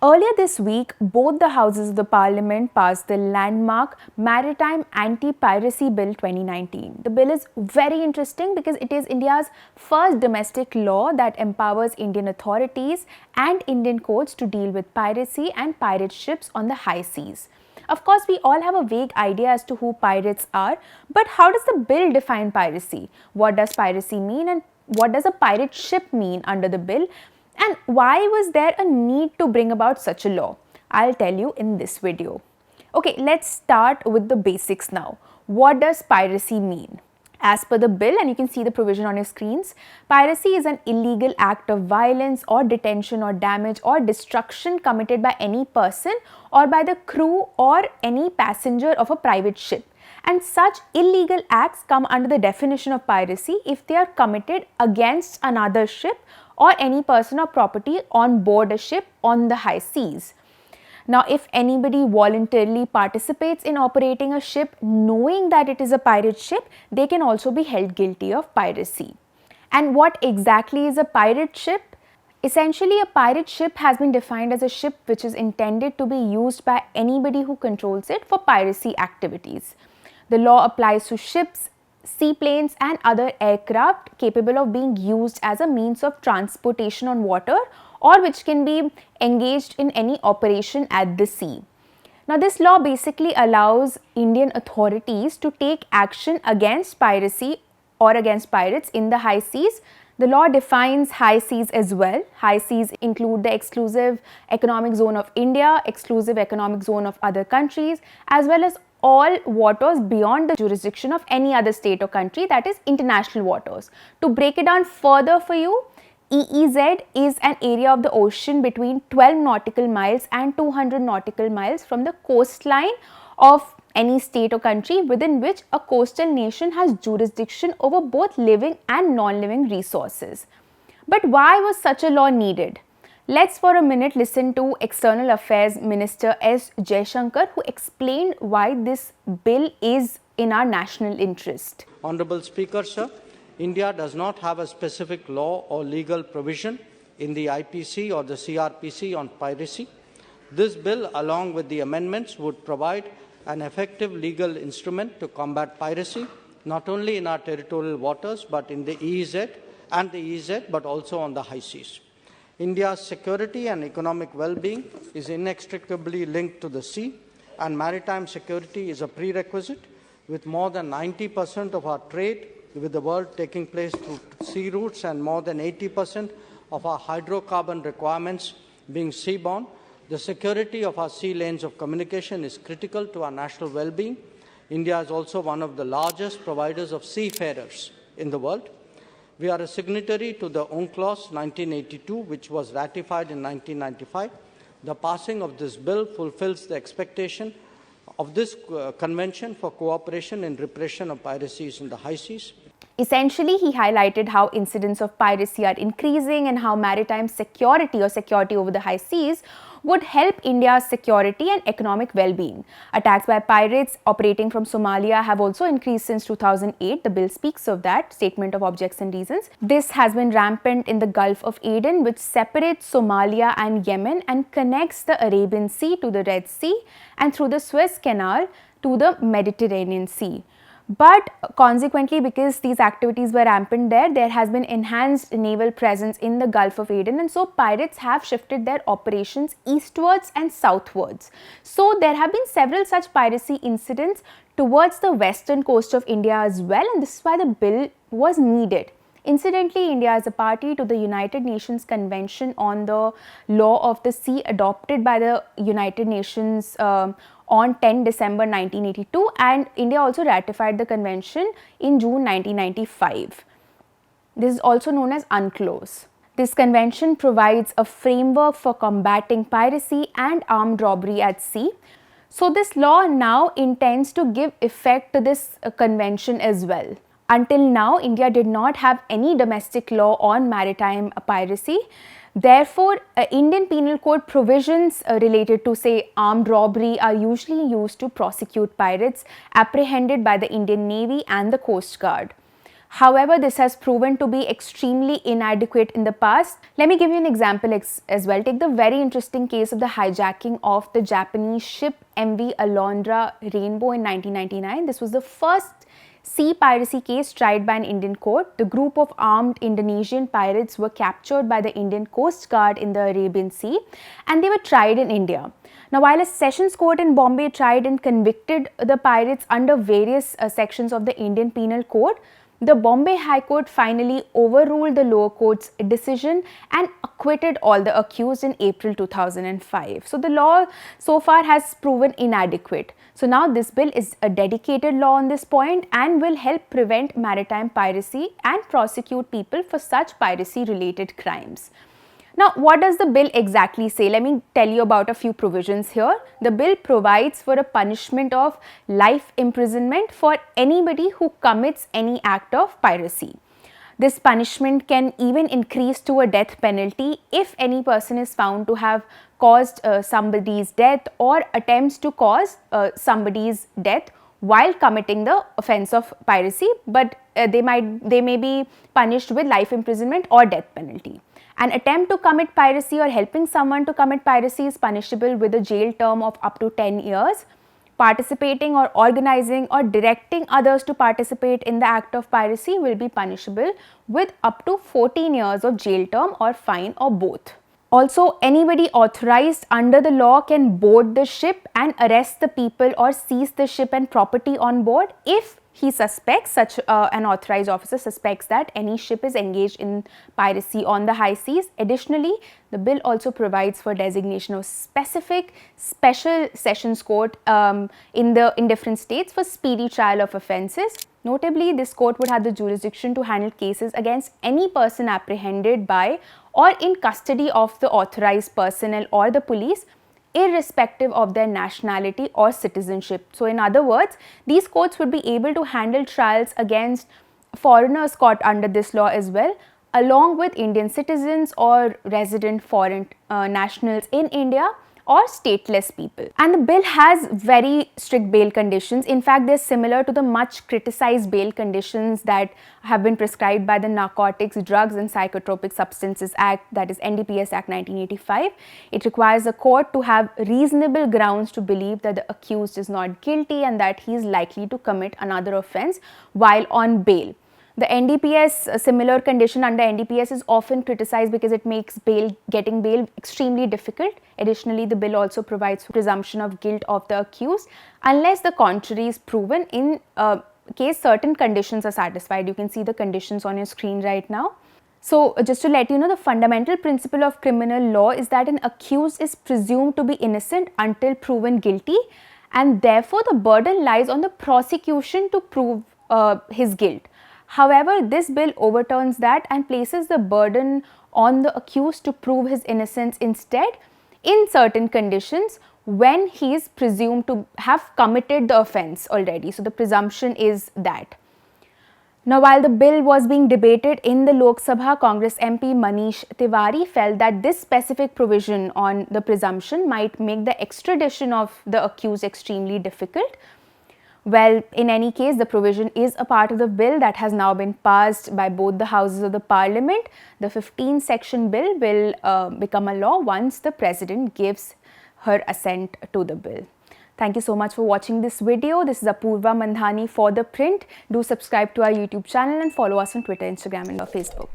Earlier this week, both the houses of the parliament passed the landmark Maritime Anti-Piracy Bill 2019. The bill is very interesting because it is India's first domestic law that empowers Indian authorities and Indian courts to deal with piracy and pirate ships on the high seas. Of course, we all have a vague idea as to who pirates are, but how does the bill define piracy? What does piracy mean, and what does a pirate ship mean under the bill? And why was there a need to bring about such a law? I'll tell you in this video. Okay, let's start with the basics now. What does piracy mean? As per the bill, and you can see the provision on your screens, piracy is an illegal act of violence or detention or damage or destruction committed by any person or by the crew or any passenger of a private ship. And such illegal acts come under the definition of piracy if they are committed against another ship or any person or property on board a ship on the high seas. Now, if anybody voluntarily participates in operating a ship knowing that it is a pirate ship, they can also be held guilty of piracy. And what exactly is a pirate ship? Essentially, a pirate ship has been defined as a ship which is intended to be used by anybody who controls it for piracy activities. The law applies to ships, seaplanes and other aircraft capable of being used as a means of transportation on water or which can be engaged in any operation at the sea. Now, this law basically allows Indian authorities to take action against piracy or against pirates in the high seas. The law defines high seas as well. High seas include the exclusive economic zone of India, exclusive economic zone of other countries, as well as all waters beyond the jurisdiction of any other state or country, that is international waters. To break it down further for you, EEZ is an area of the ocean between 12 nautical miles and 200 nautical miles from the coastline of any state or country within which a coastal nation has jurisdiction over both living and non-living resources. But why was such a law needed? Let's for a minute listen to External Affairs Minister S. Jaishankar, who explained why this bill is in our national interest. Honorable Speaker, sir, India does not have a specific law or legal provision in the IPC or the CRPC on piracy. This bill, along with the amendments, would provide an effective legal instrument to combat piracy, not only in our territorial waters, but in the EEZ, but also on the high seas. India's security and economic well-being is inextricably linked to the sea, and maritime security is a prerequisite, with more than 90% of our trade with the world taking place through sea routes and more than 80% of our hydrocarbon requirements being seaborne. The security of our sea lanes of communication is critical to our national well-being. India is also one of the largest providers of seafarers in the world. We are a signatory to the UNCLOS 1982, which was ratified in 1995. The passing of this bill fulfills the expectation of this convention for cooperation in repression of piracies in the high seas. Essentially, he highlighted how incidents of piracy are increasing and how maritime security or security over the high seas would help India's security and economic well-being. Attacks by pirates operating from Somalia have also increased since 2008. The bill speaks of that, Statement of Objects and Reasons. This has been rampant in the Gulf of Aden, which separates Somalia and Yemen and connects the Arabian Sea to the Red Sea and through the Suez Canal to the Mediterranean Sea. But consequently, because these activities were rampant there has been enhanced naval presence in the Gulf of Aden, and so pirates have shifted their operations eastwards and southwards. So there have been several such piracy incidents towards the western coast of India as well, and this is why the bill was needed. Incidentally, India is a party to the United Nations Convention on the Law of the Sea adopted by the United Nations on 10 December 1982, and India also ratified the convention in June 1995. This is also known as UNCLOS. This convention provides a framework for combating piracy and armed robbery at sea. So this law now intends to give effect to this convention as well. Until now, India did not have any domestic law on maritime piracy. Therefore, Indian Penal Code provisions related to, say, armed robbery are usually used to prosecute pirates apprehended by the Indian Navy and the Coast Guard. However, this has proven to be extremely inadequate in the past. Let me give you an example as well. Take the very interesting case of the hijacking of the Japanese ship MV Alondra Rainbow in 1999. This was the first sea piracy case tried by an Indian court. The group of armed Indonesian pirates were captured by the Indian Coast Guard in the Arabian Sea, and they were tried in India. Now, while a sessions court in Bombay tried and convicted the pirates under various sections of the Indian Penal Code, the Bombay High Court finally overruled the lower court's decision and acquitted all the accused in April 2005. So the law so far has proven inadequate. So now this bill is a dedicated law on this point and will help prevent maritime piracy and prosecute people for such piracy related crimes. Now, what does the bill exactly say? Let me tell you about a few provisions here. The bill provides for a punishment of life imprisonment for anybody who commits any act of piracy. This punishment can even increase to a death penalty if any person is found to have caused somebody's death or attempts to cause somebody's death while committing the offense of piracy, but they may be punished with life imprisonment or death penalty. An attempt to commit piracy or helping someone to commit piracy is punishable with a jail term of up to 10 years. Participating or organizing or directing others to participate in the act of piracy will be punishable with up to 14 years of jail term or fine or both. Also, anybody authorized under the law can board the ship and arrest the people or seize the ship and property on board if he suspects, an authorized officer suspects that any ship is engaged in piracy on the high seas. Additionally, the bill also provides for designation of specific special sessions court in different states for speedy trial of offences. Notably, this court would have the jurisdiction to handle cases against any person apprehended by or in custody of the authorized personnel or the police, irrespective of their nationality or citizenship. So, in other words, these courts would be able to handle trials against foreigners caught under this law as well, along with Indian citizens or resident foreign nationals in India or stateless people. And the bill has very strict bail conditions. In fact, they're similar to the much criticized bail conditions that have been prescribed by the Narcotics, Drugs and Psychotropic Substances Act, that is NDPS Act 1985. It requires a court to have reasonable grounds to believe that the accused is not guilty and that he is likely to commit another offense while on bail. The NDPS, a similar condition under NDPS is often criticized because it makes getting bail extremely difficult. Additionally, the bill also provides for presumption of guilt of the accused unless the contrary is proven in case certain conditions are satisfied. You can see the conditions on your screen right now. So, just to let you know, the fundamental principle of criminal law is that an accused is presumed to be innocent until proven guilty, and therefore the burden lies on the prosecution to prove his guilt. However, this bill overturns that and places the burden on the accused to prove his innocence instead in certain conditions when he is presumed to have committed the offense already. So, the presumption is that. Now, while the bill was being debated in the Lok Sabha, Congress MP Manish Tiwari felt that this specific provision on the presumption might make the extradition of the accused extremely difficult. Well, in any case, the provision is a part of the bill that has now been passed by both the houses of the parliament. The 15th section bill will become a law once the president gives her assent to the bill. Thank you so much for watching this video. This is Apoorva Mandhani for ThePrint. Do subscribe to our YouTube channel and follow us on Twitter, Instagram and Facebook.